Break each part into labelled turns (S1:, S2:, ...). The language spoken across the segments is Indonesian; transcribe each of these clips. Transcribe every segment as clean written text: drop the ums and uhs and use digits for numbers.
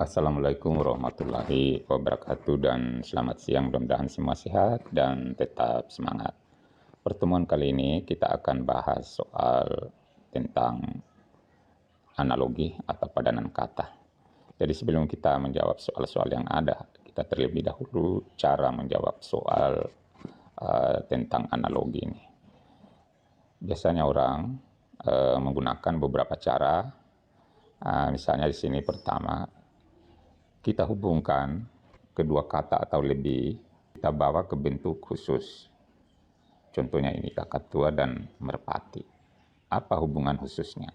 S1: Assalamualaikum warahmatullahi wabarakatuh dan selamat siang, mudah-mudahan semua sehat dan tetap semangat. Pertemuan kali ini kita akan bahas soal tentang analogi atau padanan kata. Jadi sebelum kita menjawab soal-soal yang ada, kita terlebih dahulu cara menjawab soal tentang analogi ini. Biasanya orang menggunakan beberapa cara. Misalnya di sini pertama, kita hubungkan kedua kata atau lebih, kita bawa ke bentuk khusus. Contohnya ini kakatua dan merpati. Apa hubungan khususnya?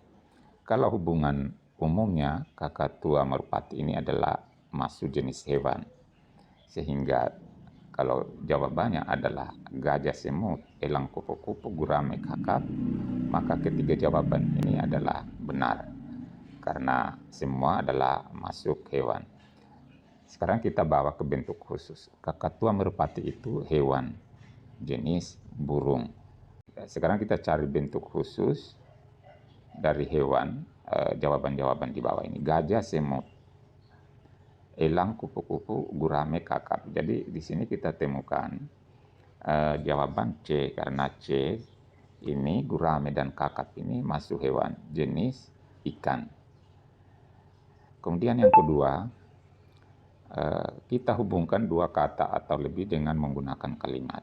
S1: Kalau hubungan umumnya, kakatua merpati ini adalah masuk jenis hewan. Sehingga kalau jawabannya adalah gajah semut, elang kupu-kupu, gurame kakap, maka ketiga jawaban ini adalah benar. Karena semua adalah masuk hewan. Sekarang kita bawa ke bentuk khusus. Kakatua merpati itu hewan, jenis burung. Sekarang kita cari bentuk khusus dari hewan, jawaban-jawaban di bawah ini. Gajah semut, elang kupu-kupu, gurame kakap. Jadi di sini kita temukan jawaban C, karena C ini gurame dan kakap ini masuk hewan, jenis ikan. Kemudian yang kedua, kita hubungkan dua kata atau lebih dengan menggunakan kalimat.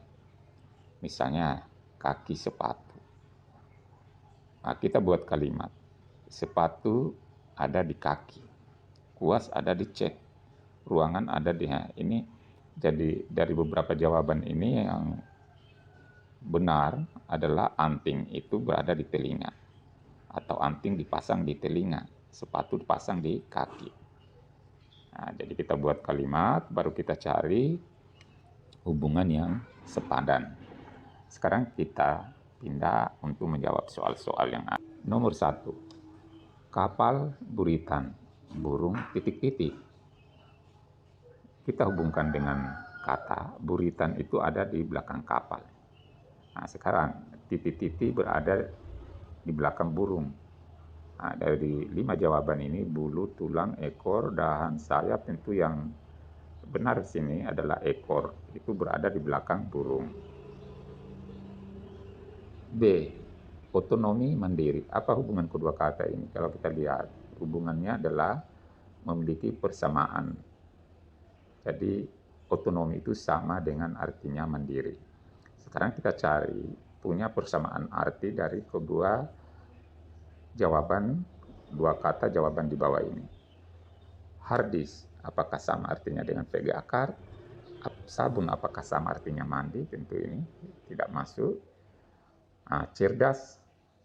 S1: Misalnya kaki sepatu. Nah, kita buat kalimat. Sepatu ada di kaki. Kuas ada di cek. Ruangan ada di ini. Jadi dari beberapa jawaban ini yang benar adalah anting itu berada di telinga. Atau anting dipasang di telinga. Sepatu dipasang di kaki. Nah, jadi kita buat kalimat, baru kita cari hubungan yang sepadan. Sekarang kita pindah untuk menjawab soal-soal yang ada. Nomor 1, kapal buritan, burung titik-titik. Kita hubungkan dengan kata buritan itu ada di belakang kapal. Nah, sekarang titik-titik berada di belakang burung. Nah, dari 5 jawaban ini, bulu, tulang, ekor, dahan, sayap, tentu yang benar di sini adalah ekor. Itu berada di belakang burung. B, otonomi mandiri. Apa hubungan kedua kata ini? Kalau kita lihat, hubungannya adalah memiliki persamaan. Jadi, otonomi itu sama dengan artinya mandiri. Sekarang kita cari punya persamaan arti dari kedua jawaban, dua kata jawaban di bawah ini. Harddisk, apakah sama artinya dengan VG akar? Sabun, apakah sama artinya mandi? Tentu ini tidak masuk. Cerdas,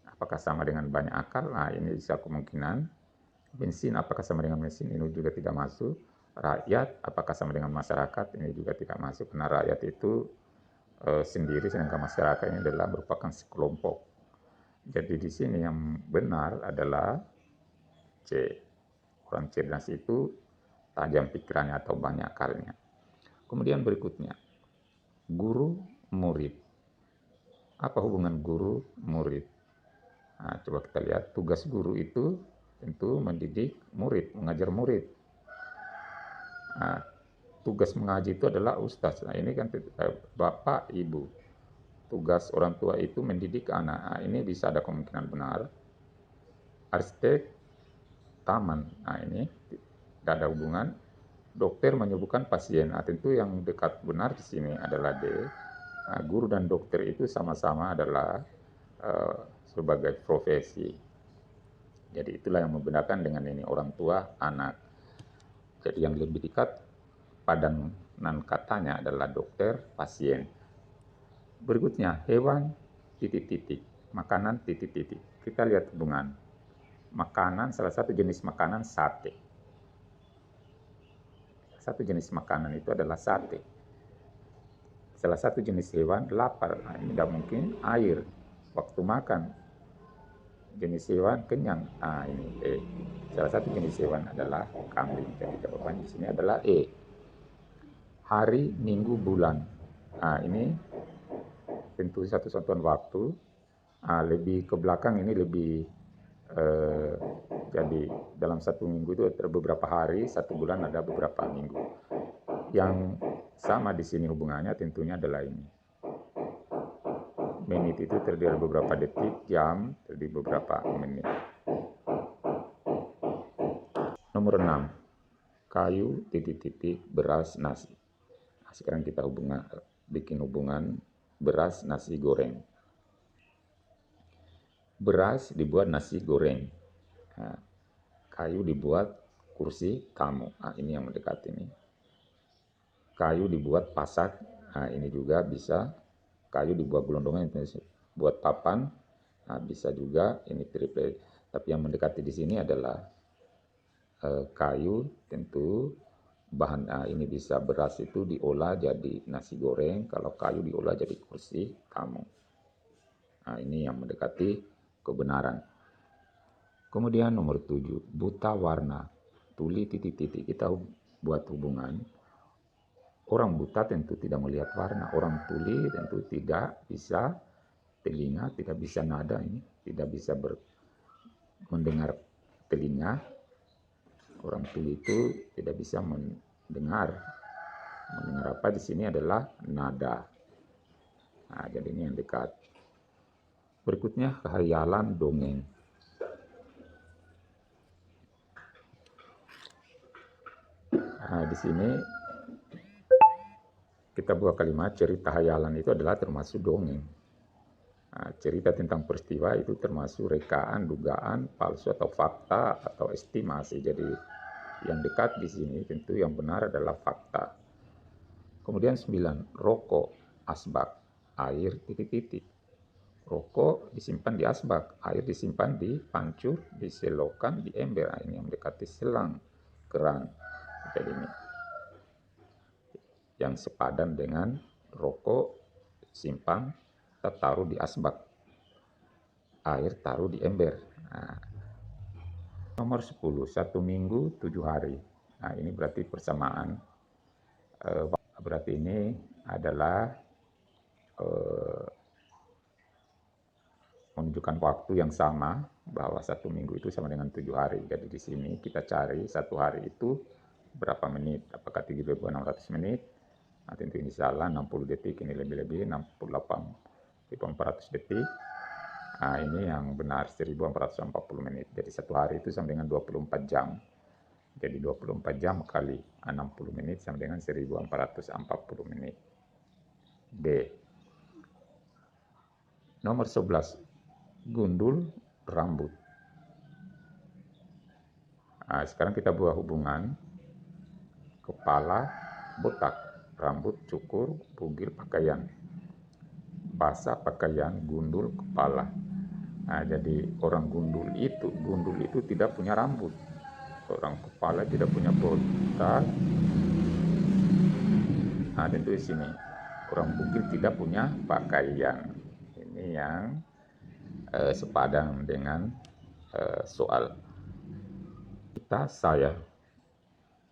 S1: apakah sama dengan banyak akal? Nah, ini bisa kemungkinan. Bensin, apakah sama dengan mesin? Ini juga tidak masuk. Rakyat, apakah sama dengan masyarakat? Ini juga tidak masuk, karena rakyat itu sendiri, sedangkan masyarakat ini adalah merupakan sekelompok. Jadi di sini yang benar adalah C. Orang cerdas itu tajam pikirannya atau banyak akalnya. Kemudian berikutnya, guru murid. Apa hubungan guru murid? Nah, coba kita lihat, tugas guru itu tentu mendidik murid, mengajar murid. Nah, tugas mengaji itu adalah ustaz. Nah, ini kan bapak, ibu. Tugas orang tua itu mendidik anak. Nah, ini bisa ada kemungkinan benar. Arsitek, taman. Nah, ini tidak ada hubungan. Dokter menyembuhkan pasien. Nah, tentu yang dekat benar di sini adalah D. Nah, guru dan dokter itu sama-sama adalah sebagai profesi. Jadi itulah yang membedakan dengan ini orang tua, anak. Jadi yang lebih dekat padanan katanya adalah dokter, pasien. Berikutnya, hewan titik-titik, makanan titik-titik. Kita lihat hubungan. Makanan, salah satu jenis makanan sate. Satu jenis makanan itu adalah sate. Salah satu jenis hewan lapar. Nah, ini tidak mungkin air waktu makan. Jenis hewan kenyang. Nah, ini E. Salah satu jenis hewan adalah kambing. Jadi jawabannya di sini adalah E. Hari, minggu, bulan. Nah, ini tentu satu satuan waktu. Lebih ke belakang ini lebih Jadi dalam satu minggu itu ada beberapa hari, satu bulan ada beberapa minggu. Yang sama di sini hubungannya tentunya adalah ini. Menit itu terdiri dari beberapa detik, jam terdiri beberapa menit. Nomor 6, kayu, titik-titik, beras, nasi. Nah, sekarang kita bikin hubungan beras, nasi, goreng. Beras dibuat nasi goreng. Nah, kayu dibuat kursi kamu. Nah, ini yang mendekati ini. Kayu dibuat pasak. Nah, ini juga bisa. Kayu dibuat gelondongan, buat papan. Nah, bisa juga ini triple. Tapi yang mendekati di sini adalah kayu, tentu bahan ini bisa beras itu diolah jadi nasi goreng, kalau kayu diolah jadi kursi kamu. Nah, ini yang mendekati kebenaran. Kemudian nomor 7, buta warna. Tuli titik-titik. Kita buat hubungan. Orang buta tentu tidak melihat warna. Orang tuli tentu tidak bisa telinga, tidak bisa nada ini, tidak bisa mendengar telinga. Orang tuli itu tidak bisa mendengar. Mendengar apa di sini adalah nada. Nah, jadi ini yang dekat. Berikutnya khayalan dongeng. Nah, di sini kita buat kalimat cerita khayalan itu adalah termasuk dongeng. Nah, cerita tentang peristiwa itu termasuk rekaan, dugaan, palsu atau fakta atau estimasi. Jadi yang dekat di sini tentu yang benar adalah fakta. Kemudian 9, rokok, asbak, air, titik-titik. Rokok disimpan di asbak, air disimpan di pancur, diselokan di ember. Nah, ini yang mendekati selang, keran. Jadi ini yang sepadan dengan rokok simpan, kita taruh di asbak, air taruh di ember. Nah, nomor 10, 1 minggu 7 hari. Nah, ini berarti persamaan. Berarti ini adalah menunjukkan waktu yang sama, bahwa 1 minggu itu sama dengan 7 hari. Jadi di sini kita cari 1 hari itu berapa menit, apakah 3.600 menit. Nah, tentu ini salah, 60 detik, ini lebih-lebih 68.400 detik. Nah, ini yang benar 1.440 menit. Jadi 1 hari itu sama dengan 24 jam. Jadi 24 jam kali 60 menit sama dengan 1.440 menit. D. Nomor 11, gundul rambut. Nah, sekarang kita buat hubungan kepala botak, rambut cukur, bugil pakaian, basah pakaian, gundul kepala. Nah, jadi orang gundul itu tidak punya rambut. Orang kepala tidak punya botak. Nah, tentu di sini orang bugil tidak punya pakaian. Ini yang sepadan dengan soal kita, saya.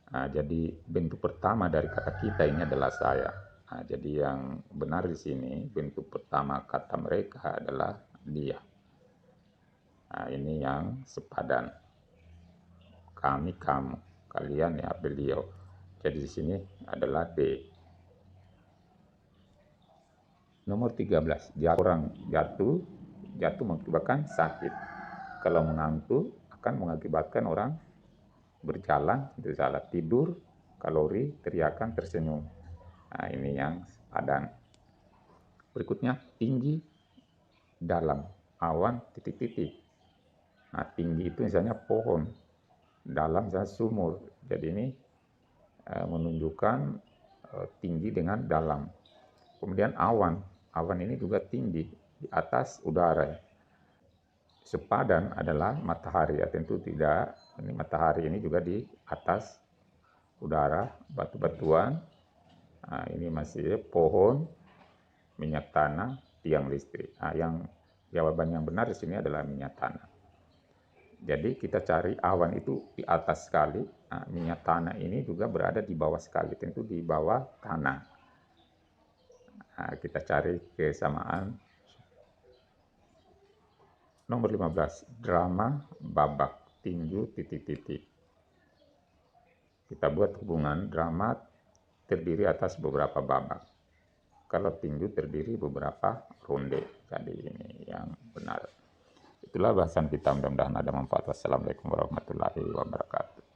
S1: Nah, jadi bentuk pertama dari kata kita ini adalah saya. Nah, jadi yang benar di sini bentuk pertama kata mereka adalah dia. Nah, ini yang sepadan. Kami, kamu, kalian, ya, beliau. Jadi di sini adalah D. Nomor 13, orang jatuh mengakibatkan sakit. Kalau mengantuk akan mengakibatkan orang berjalan, itu salah. Tidur, kalori, teriakan, tersenyum. Nah, ini yang sepadan. Berikutnya tinggi, dalam, awan, titik-titik. Nah, tinggi itu misalnya pohon, dalam misalnya sumur. Jadi ini menunjukkan tinggi dengan dalam. Kemudian awan ini juga tinggi di atas udara. Sepadan adalah matahari, ya tentu tidak. Ini matahari ini juga di atas udara, batu-batuan. Nah, ini masih pohon, minyak tanah, tiang listrik. Nah, yang jawaban yang benar di sini adalah minyak tanah. Jadi kita cari awan itu di atas sekali. Nah, minyak tanah ini juga berada di bawah sekali, tentu di bawah tanah. Nah, kita cari kesamaan. Nomor 15, drama babak tinju titik-titik. Kita buat hubungan drama terdiri atas beberapa babak. Kalau tinju terdiri beberapa ronde. Jadi ini yang benar. Itulah bahasan kita, mudah-mudahan ada manfaat. Wassalamualaikum warahmatullahi wabarakatuh.